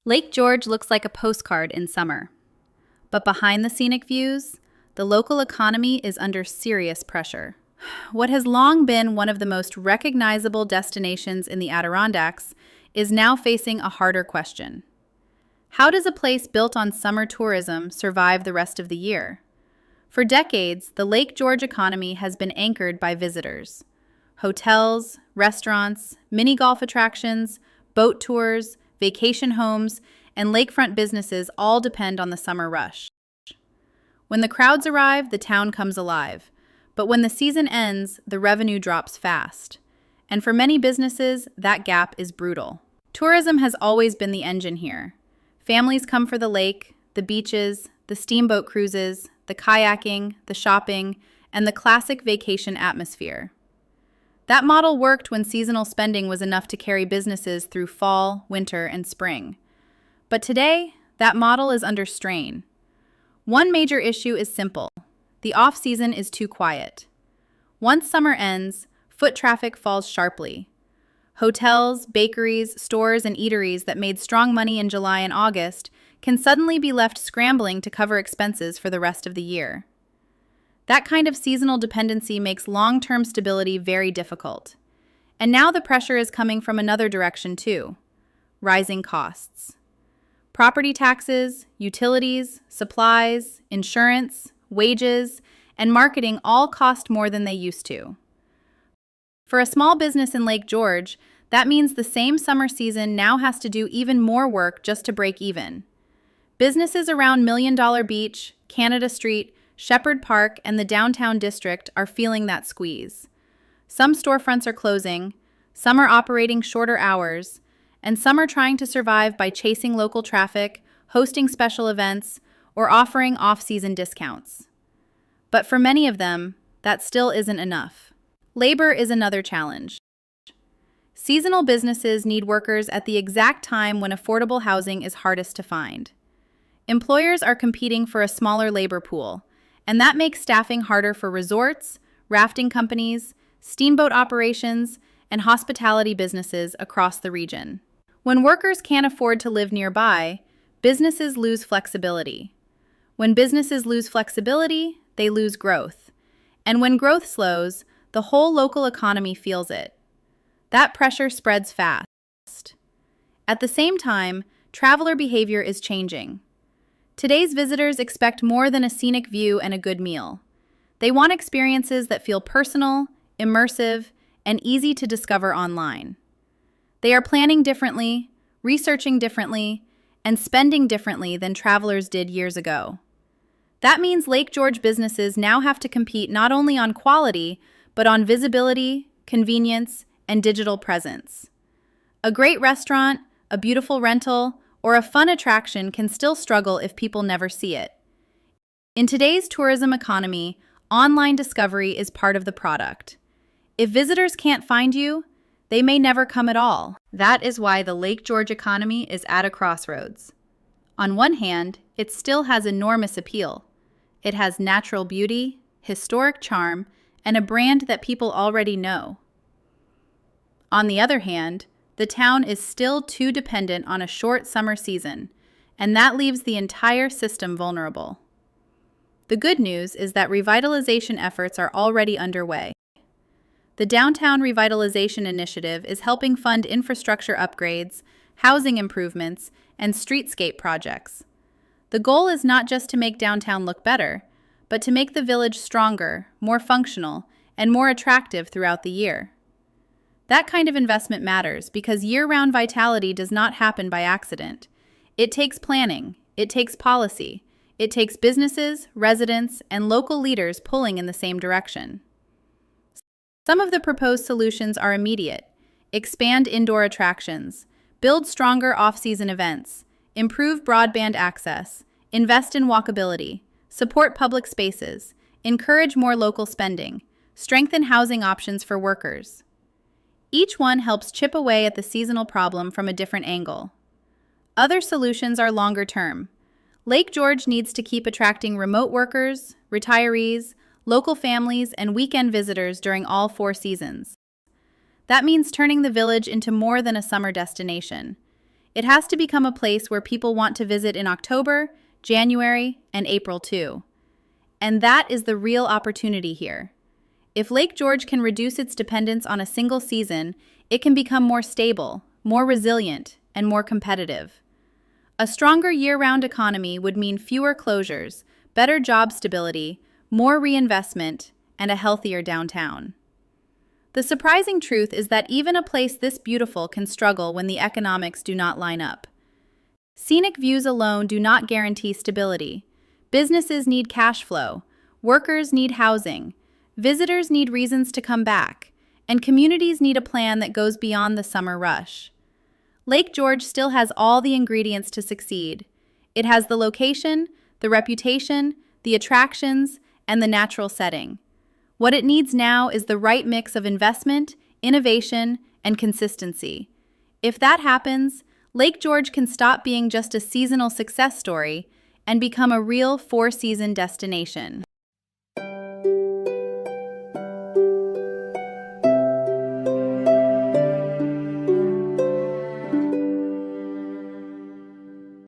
Lake George looks like a postcard in summer. But behind the scenic views, the local economy is under serious pressure. What has long been one of the most recognizable destinations in the Adirondacks is now facing a harder question. How does a place built on summer tourism survive the rest of the year? For decades, the Lake George economy has been anchored by visitors. Hotels, restaurants, mini golf attractions, boat tours, vacation homes, and lakefront businesses all depend on the summer rush. When the crowds arrive, the town comes alive. But when the season ends, the revenue drops fast. And for many businesses, that gap is brutal. Tourism has always been the engine here. Families come for the lake, the beaches, the steamboat cruises, the kayaking, the shopping, and the classic vacation atmosphere. That model worked when seasonal spending was enough to carry businesses through fall, winter, and spring. But today, that model is under strain. One major issue is simple. The off-season is too quiet. Once summer ends, foot traffic falls sharply. Hotels, bakeries, stores, and eateries that made strong money in July and August can suddenly be left scrambling to cover expenses for the rest of the year. That kind of seasonal dependency makes long-term stability very difficult. And now the pressure is coming from another direction too: rising costs. Property taxes, utilities, supplies, insurance, wages, and marketing all cost more than they used to. For a small business in Lake George, that means the same summer season now has to do even more work just to break even. Businesses around Million Dollar Beach, Canada Street, Shepherd Park, and the downtown district are feeling that squeeze. Some storefronts are closing, some are operating shorter hours, and some are trying to survive by chasing local traffic, hosting special events, or offering off-season discounts. But for many of them, that still isn't enough. Labor is another challenge. Seasonal businesses need workers at the exact time when affordable housing is hardest to find. Employers are competing for a smaller labor pool, and that makes staffing harder for resorts, rafting companies, steamboat operations, and hospitality businesses across the region. When workers can't afford to live nearby, businesses lose flexibility. When businesses lose flexibility, they lose growth. And when growth slows, the whole local economy feels it. That pressure spreads fast. At the same time, traveler behavior is changing. Today's visitors expect more than a scenic view and a good meal. They want experiences that feel personal, immersive, and easy to discover online. They are planning differently, researching differently, and spending differently than travelers did years ago. That means Lake George businesses now have to compete not only on quality, but on visibility, convenience, and digital presence. A great restaurant, a beautiful rental, or a fun attraction can still struggle if people never see it. In today's tourism economy, online discovery is part of the product. If visitors can't find you, they may never come at all. That is why the Lake George economy is at a crossroads. On one hand, it still has enormous appeal. It has natural beauty, historic charm, and a brand that people already know. On the other hand, the town is still too dependent on a short summer season, and that leaves the entire system vulnerable. The good news is that revitalization efforts are already underway. The Downtown Revitalization Initiative is helping fund infrastructure upgrades, housing improvements, and streetscape projects. The goal is not just to make downtown look better, but to make the village stronger, more functional, and more attractive throughout the year. That kind of investment matters because year-round vitality does not happen by accident. It takes planning, it takes policy, it takes businesses, residents, and local leaders pulling in the same direction. Some of the proposed solutions are immediate: expand indoor attractions, build stronger off-season events, improve broadband access, invest in walkability, support public spaces, encourage more local spending, strengthen housing options for workers. Each one helps chip away at the seasonal problem from a different angle. Other solutions are longer term. Lake George needs to keep attracting remote workers, retirees, local families, and weekend visitors during all 4 seasons. That means turning the village into more than a summer destination. It has to become a place where people want to visit in October, January, and April too. And that is the real opportunity here. If Lake George can reduce its dependence on a single season, it can become more stable, more resilient, and more competitive. A stronger year-round economy would mean fewer closures, better job stability, more reinvestment, and a healthier downtown. The surprising truth is that even a place this beautiful can struggle when the economics do not line up. Scenic views alone do not guarantee stability. Businesses need cash flow, workers need housing, visitors need reasons to come back, and communities need a plan that goes beyond the summer rush. Lake George still has all the ingredients to succeed. It has the location, the reputation, the attractions, and the natural setting. What it needs now is the right mix of investment, innovation, and consistency. If that happens, Lake George can stop being just a seasonal success story and become a real four-season destination.